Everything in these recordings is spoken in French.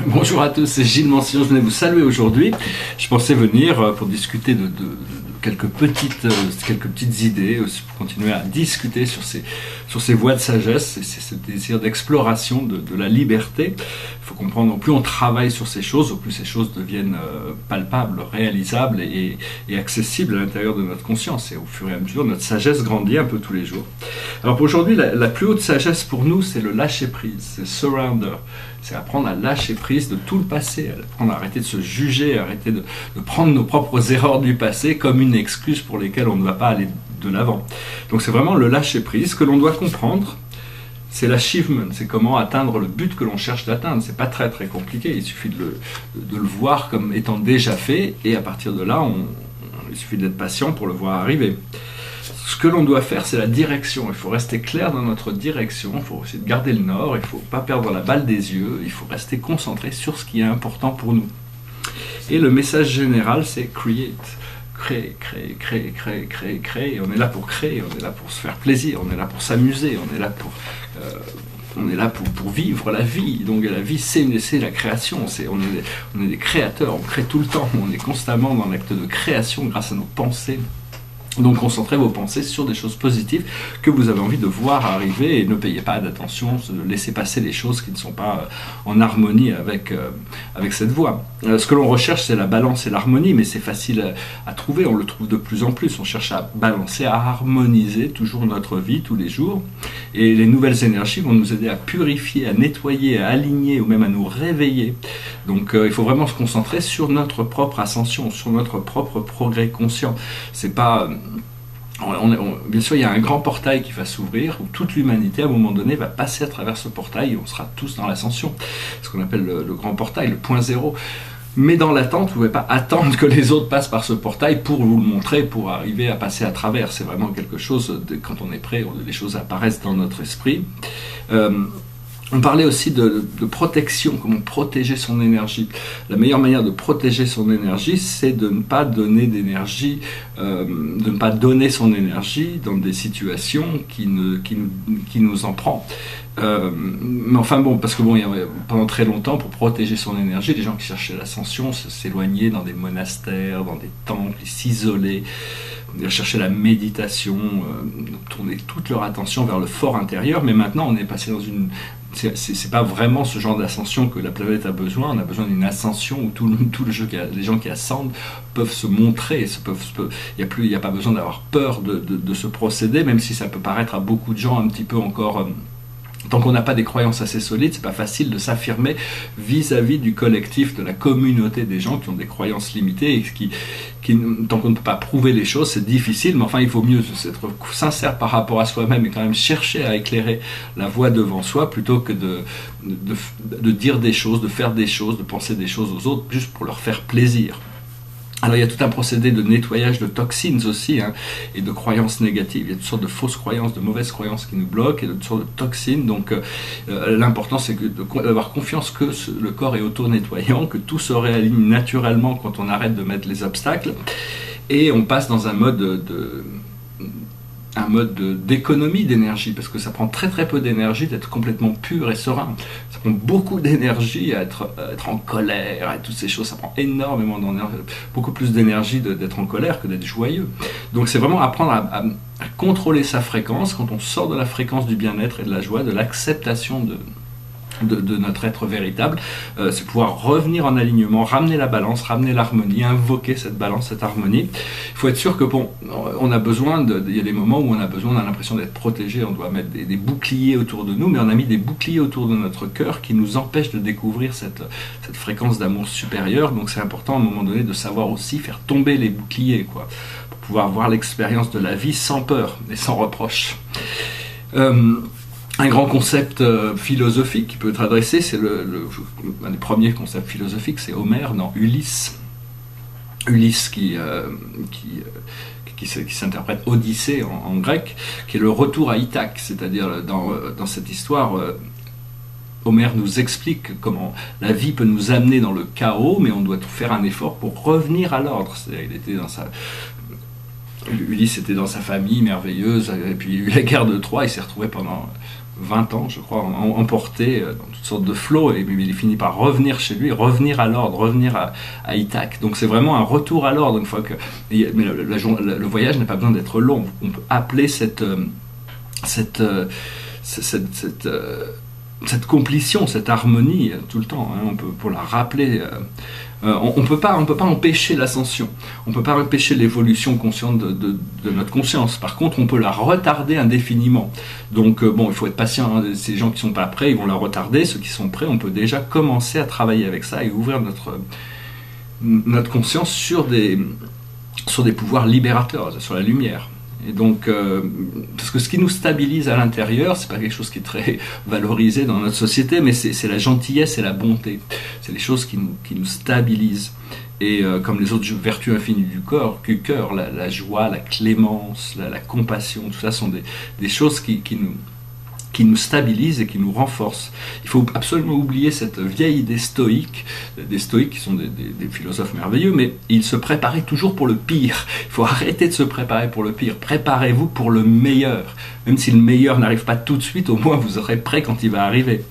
Bonjour à tous, c'est Gilles Mancion, je venais vous saluer aujourd'hui. Je pensais venir pour discuter de quelques petites idées, aussi pour continuer à discuter sur ces voies de sagesse et ce désir d'exploration de la liberté. Il faut comprendre, au plus on travaille sur ces choses, au plus ces choses deviennent palpables, réalisables et accessibles à l'intérieur de notre conscience. Et au fur et à mesure, notre sagesse grandit un peu tous les jours. Alors pour aujourd'hui, la plus haute sagesse pour nous, c'est le lâcher-prise, c'est surrender. C'est apprendre à lâcher prise de tout le passé, apprendre à arrêter de se juger, arrêter de prendre nos propres erreurs du passé comme une excuse pour lesquelles on ne va pas aller de l'avant. Donc c'est vraiment le lâcher prise que l'on doit comprendre. C'est l'achievement, c'est comment atteindre le but que l'on cherche d'atteindre. C'est pas très compliqué, il suffit de le voir comme étant déjà fait, et à partir de là, il suffit d'être patient pour le voir arriver. Ce que l'on doit faire, c'est la direction. Il faut rester clair dans notre direction, il faut essayer de garder le nord, il ne faut pas perdre la balle des yeux, il faut rester concentré sur ce qui est important pour nous. Et le message général, c'est create. Créer. On est là pour créer, on est là pour se faire plaisir, on est là pour s'amuser, on est là pour vivre la vie. Donc la vie, c'est la création, on est des créateurs, on crée tout le temps, on est constamment dans l'acte de création grâce à nos pensées. Donc concentrez vos pensées sur des choses positives que vous avez envie de voir arriver et ne payez pas d'attention, laissez passer les choses qui ne sont pas en harmonie avec cette voie. Ce que l'on recherche, c'est la balance et l'harmonie, mais c'est facile à trouver, on le trouve de plus en plus. On cherche à balancer, à harmoniser toujours notre vie tous les jours. Et les nouvelles énergies vont nous aider à purifier, à nettoyer, à aligner ou même à nous réveiller. Donc il faut vraiment se concentrer sur notre propre ascension, sur notre propre progrès conscient. C'est pas... bien sûr, il y a un grand portail qui va s'ouvrir où toute l'humanité, à un moment donné, va passer à travers ce portail et on sera tous dans l'ascension. Ce qu'on appelle le grand portail, le point zéro. Mais dans l'attente, vous ne pouvez pas attendre que les autres passent par ce portail pour vous le montrer, pour arriver à passer à travers. C'est vraiment quelque chose, quand on est prêt, les choses apparaissent dans notre esprit. On parlait aussi de protection, comment protéger son énergie. La meilleure manière de protéger son énergie, c'est de ne pas donner d'énergie, de ne pas donner son énergie dans des situations qui nous en prend. Mais enfin bon, parce que bon, pendant très longtemps, pour protéger son énergie, les gens qui cherchaient l'ascension s'éloignaient dans des monastères, dans des temples, ils s'isolaient, ils cherchaient la méditation, tournaient toute leur attention vers le fort intérieur. Mais maintenant, on est passé dans une... C'est pas vraiment ce genre d'ascension que la planète a besoin. On a besoin d'une ascension où les gens qui ascendent peuvent se montrer. Il n'y a pas besoin d'avoir peur de ce procédé, même si ça peut paraître à beaucoup de gens un petit peu encore... Tant qu'on n'a pas des croyances assez solides, c'est pas facile de s'affirmer vis-à-vis du collectif, de la communauté des gens qui ont des croyances limitées et tant qu'on ne peut pas prouver les choses, c'est difficile, mais enfin il faut mieux être sincère par rapport à soi-même et quand même chercher à éclairer la voie devant soi plutôt que de dire des choses, de faire des choses, de penser des choses aux autres juste pour leur faire plaisir. Alors il y a tout un procédé de nettoyage de toxines aussi, et de croyances négatives. Il y a toutes sortes de fausses croyances, de mauvaises croyances qui nous bloquent, et de toutes sortes de toxines. Donc l'important c'est d'avoir confiance que le corps est auto-nettoyant, que tout se réaligne naturellement quand on arrête de mettre les obstacles, et on passe dans un mode d'économie d'énergie, parce que ça prend très peu d'énergie d'être complètement pur et serein. Ça prend beaucoup d'énergie à être en colère, et toutes ces choses, ça prend énormément d'énergie, beaucoup plus d'énergie d'être en colère que d'être joyeux. Donc c'est vraiment apprendre à contrôler sa fréquence quand on sort de la fréquence du bien-être et de la joie, de l'acceptation de notre être véritable, c'est pouvoir revenir en alignement, ramener la balance, ramener l'harmonie, invoquer cette balance, cette harmonie. Il faut être sûr que bon, on a besoin il y a des moments où on a l'impression d'être protégé, on doit mettre des boucliers autour de nous, mais on a mis des boucliers autour de notre cœur qui nous empêchent de découvrir cette fréquence d'amour supérieure. Donc c'est important à un moment donné de savoir aussi faire tomber les boucliers, pour pouvoir voir l'expérience de la vie sans peur et sans reproche. Un grand concept philosophique qui peut être adressé, c'est un des premiers concepts philosophiques, c'est Homère dans Ulysse. Ulysse qui s'interprète Odyssée en grec, qui est le retour à Ithaque, c'est-à-dire dans cette histoire, Homère nous explique comment la vie peut nous amener dans le chaos, mais on doit faire un effort pour revenir à l'ordre. Ulysse était dans sa famille merveilleuse, et puis il y a eu la guerre de Troie, il s'est retrouvé pendant 20 ans, je crois, emporté dans toutes sortes de flots, et il finit par revenir chez lui, revenir à l'ordre, revenir à Ithaque. Donc c'est vraiment un retour à l'ordre, une fois que... Mais le voyage n'a pas besoin d'être long. On peut appeler cette complétion, cette harmonie tout le temps, hein, on peut, pour la rappeler, on peut pas empêcher l'ascension, on peut pas empêcher l'évolution consciente de notre conscience. Par contre, on peut la retarder indéfiniment. Donc bon, il faut être patient, hein. Ces gens qui sont pas prêts, ils vont la retarder. Ceux qui sont prêts, on peut déjà commencer à travailler avec ça et ouvrir notre conscience sur des pouvoirs libérateurs, sur la lumière. Et donc, parce que ce qui nous stabilise à l'intérieur, c'est pas quelque chose qui est très valorisé dans notre société, mais c'est la gentillesse et la bonté. C'est les choses qui nous stabilisent. Et comme les autres vertus infinies du cœur, la joie, la clémence, la compassion, tout ça sont des choses qui nous stabilisent et qui nous renforcent. Il faut absolument oublier cette vieille idée stoïque, des stoïques qui sont des philosophes merveilleux, mais ils se préparaient toujours pour le pire. Il faut arrêter de se préparer pour le pire. Préparez-vous pour le meilleur. Même si le meilleur n'arrive pas tout de suite, au moins vous serez prêt quand il va arriver.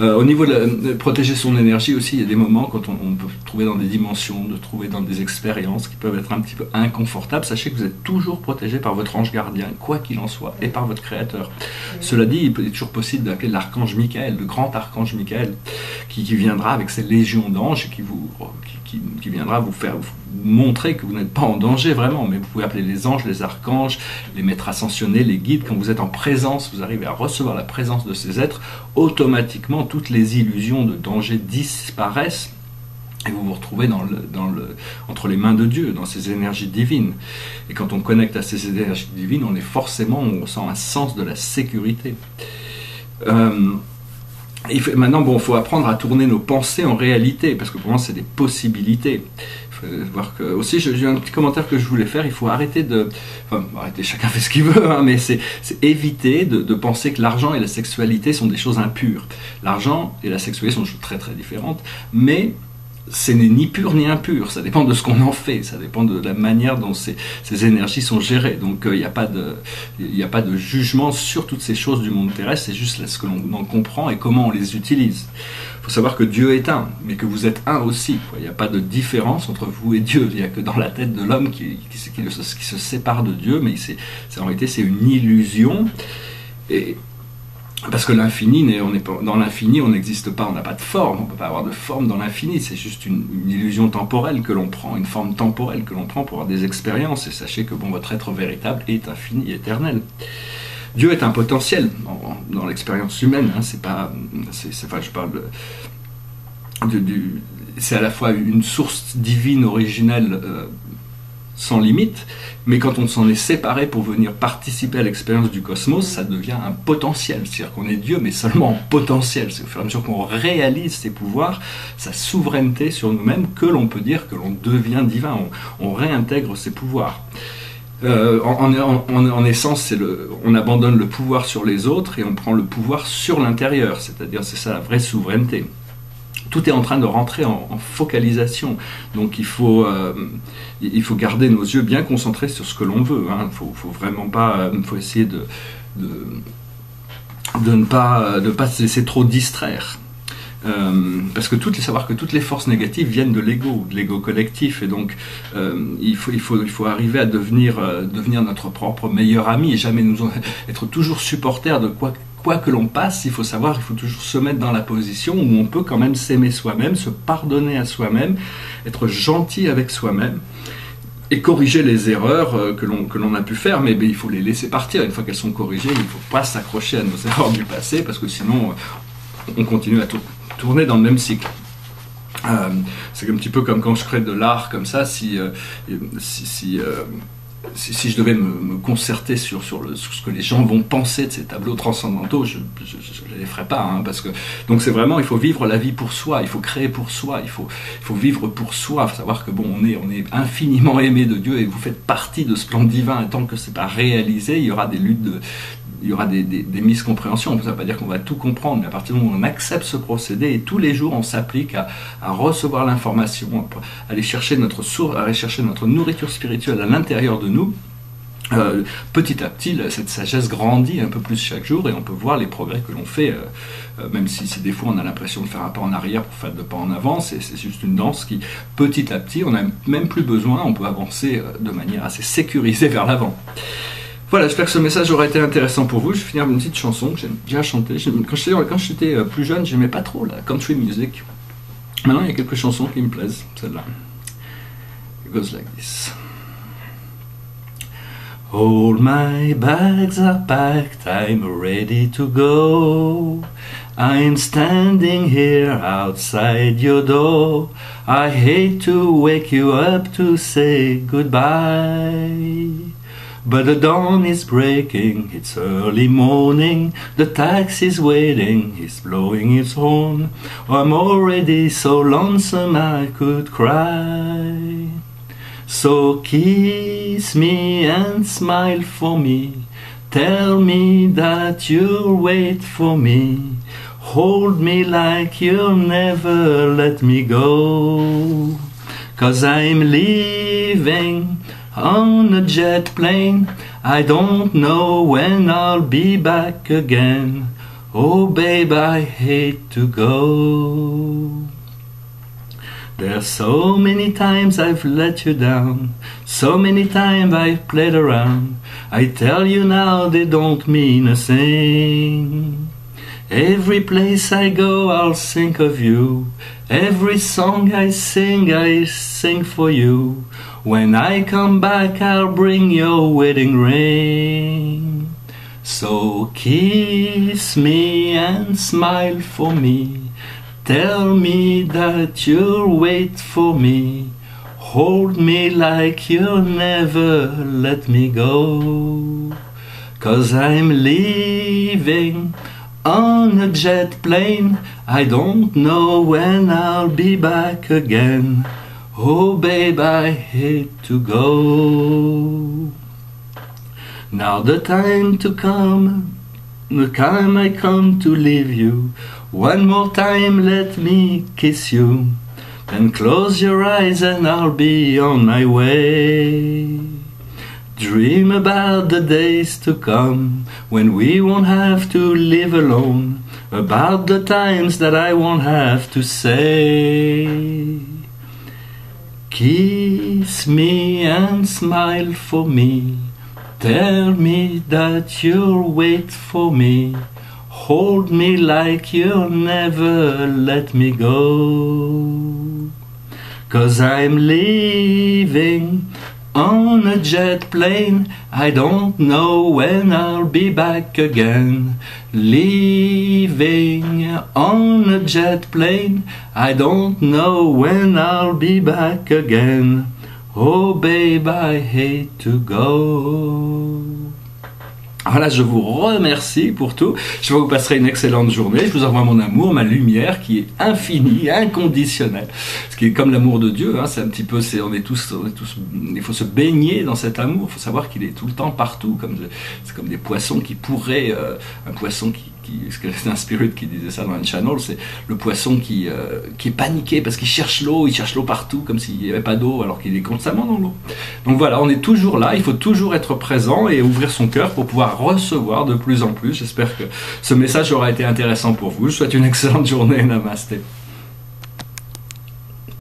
Au niveau de protéger son énergie aussi, il y a des moments quand on peut trouver dans des dimensions, de trouver dans des expériences qui peuvent être un petit peu inconfortables. Sachez que vous êtes toujours protégé par votre ange gardien, quoi qu'il en soit, et par votre créateur. Cela dit, il est toujours possible d'appeler l'archange Michael, le grand archange Michael, qui viendra avec ses légions d'anges et qui viendra vous montrer que vous n'êtes pas en danger vraiment. Mais vous pouvez appeler les anges, les archanges, les maîtres ascensionnés, les guides. Quand vous êtes en présence, vous arrivez à recevoir la présence de ces êtres, automatiquement toutes les illusions de danger disparaissent et vous vous retrouvez entre les mains de Dieu, dans ces énergies divines. Et quand on connecte à ces énergies divines, on ressent un sens de la sécurité. Maintenant, il faut apprendre à tourner nos pensées en réalité, parce que pour moi, c'est des possibilités. Voir que, aussi, j'ai un petit commentaire que je voulais faire, il faut arrêter arrêter, chacun fait ce qu'il veut, hein, mais c'est éviter de penser que l'argent et la sexualité sont des choses impures. L'argent et la sexualité sont des choses très très différentes, mais ce n'est ni pur ni impur, ça dépend de ce qu'on en fait, ça dépend de la manière dont ces énergies sont gérées. Donc il n'y a pas de jugement sur toutes ces choses du monde terrestre, c'est juste ce que l'on en comprend et comment on les utilise. Il faut savoir que Dieu est un, mais que vous êtes un aussi. Il n'y a pas de différence entre vous et Dieu, il n'y a que dans la tête de l'homme qui se sépare de Dieu, mais en réalité c'est une illusion. Parce que l'infini, dans l'infini, on n'existe pas, on n'a pas de forme, on ne peut pas avoir de forme dans l'infini, c'est juste une illusion temporelle que l'on prend, une forme temporelle que l'on prend pour avoir des expériences, et sachez que votre être véritable est infini, éternel. Dieu est un potentiel dans l'expérience humaine, hein, je parle c'est à la fois une source divine originelle sans limite, mais quand on s'en est séparé pour venir participer à l'expérience du cosmos, ça devient un potentiel. C'est-à-dire qu'on est Dieu, mais seulement en potentiel. C'est au fur et à mesure qu'on réalise ses pouvoirs, sa souveraineté sur nous-mêmes, que l'on peut dire que l'on devient divin. On réintègre ses pouvoirs. En essence, on abandonne le pouvoir sur les autres et on prend le pouvoir sur l'intérieur. C'est-à-dire, c'est ça la vraie souveraineté. Tout est en train de rentrer en focalisation, donc il faut garder nos yeux bien concentrés sur ce que l'on veut. Hein. Faut vraiment pas, faut essayer de ne pas se laisser trop distraire. Parce que savoir que toutes les forces négatives viennent de l'ego collectif, et donc il faut arriver à devenir notre propre meilleur ami et jamais être toujours supporter de quoi que l'on passe. Il faut toujours se mettre dans la position où on peut quand même s'aimer soi-même, se pardonner à soi-même, être gentil avec soi-même et corriger les erreurs que l'on a pu faire, mais il faut les laisser partir. Une fois qu'elles sont corrigées, il ne faut pas s'accrocher à nos erreurs du passé, parce que sinon on continue à tourner dans le même cycle. C'est un petit peu comme quand je crée de l'art comme ça, si je devais me concerter sur ce que les gens vont penser de ces tableaux transcendantaux, je ne les ferais pas, hein, parce que donc c'est vraiment, il faut vivre la vie pour soi, il faut créer pour soi, il faut vivre pour soi. Il faut savoir que on est infiniment aimé de Dieu et vous faites partie de ce plan divin, et tant que c'est pas réalisé, il y aura des luttes il y aura des miscompréhensions. Ça ne veut pas dire qu'on va tout comprendre, mais à partir du moment où on accepte ce procédé, et tous les jours on s'applique à recevoir l'information, à aller chercher notre nourriture spirituelle à l'intérieur de nous, Petit à petit, cette sagesse grandit un peu plus chaque jour et on peut voir les progrès que l'on fait, même si des fois on a l'impression de faire un pas en arrière pour faire deux pas en avant. C'est juste une danse qui, petit à petit, on n'a même plus besoin, on peut avancer de manière assez sécurisée vers l'avant. Voilà, j'espère que ce message aura été intéressant pour vous. Je vais finir avec une petite chanson que j'aime bien chanter. Quand j'étais plus jeune, j'aimais pas trop la country music. Maintenant, il y a quelques chansons qui me plaisent, celle-là. It goes like this. All my bags are packed, I'm ready to go. I'm standing here outside your door. I hate to wake you up to say goodbye. But the dawn is breaking, it's early morning. The taxi's waiting, he's blowing his horn. I'm already so lonesome I could cry. So kiss me and smile for me. Tell me that you'll wait for me. Hold me like you'll never let me go. 'Cause I'm leaving on a jet plane. I don't know when I'll be back again. Oh babe, I hate to go. There's so many times I've let you down, so many times I've played around. I tell you now they don't mean a thing. Every place I go I'll think of you. Every song I sing for you. When I come back I'll bring your wedding ring. So kiss me and smile for me. Tell me that you'll wait for me. Hold me like you'll never let me go. 'Cause I'm leaving on a jet plane. I don't know when I'll be back again. Oh babe, I hate to go. Now the time to come, the time I come to leave you. One more time let me kiss you. Then close your eyes and I'll be on my way. Dream about the days to come, when we won't have to live alone. About the times that I won't have to say. Kiss me and smile for me. Tell me that you'll wait for me. Hold me like you'll never let me go. 'Cause I'm leaving on a jet plane. I don't know when I'll be back again. Leaving on a jet plane. I don't know when I'll be back again. Oh babe, I hate to go. Voilà, je vous remercie pour tout. Je vous passerai une excellente journée. Je vous envoie mon amour, ma lumière qui est infinie, inconditionnelle. Ce qui est comme l'amour de Dieu, hein, c'est un petit peu, on est tous, il faut se baigner dans cet amour. Il faut savoir qu'il est tout le temps partout. C'est comme des poissons qui pourraient, un poisson c'est un spirit qui disait ça dans un channel, c'est le poisson qui est paniqué parce qu'il cherche l'eau partout comme s'il n'y avait pas d'eau alors qu'il est constamment dans l'eau. Donc voilà, on est toujours là, il faut toujours être présent et ouvrir son cœur pour pouvoir recevoir de plus en plus. J'espère que ce message aura été intéressant pour vous. Je vous souhaite une excellente journée. Namasté.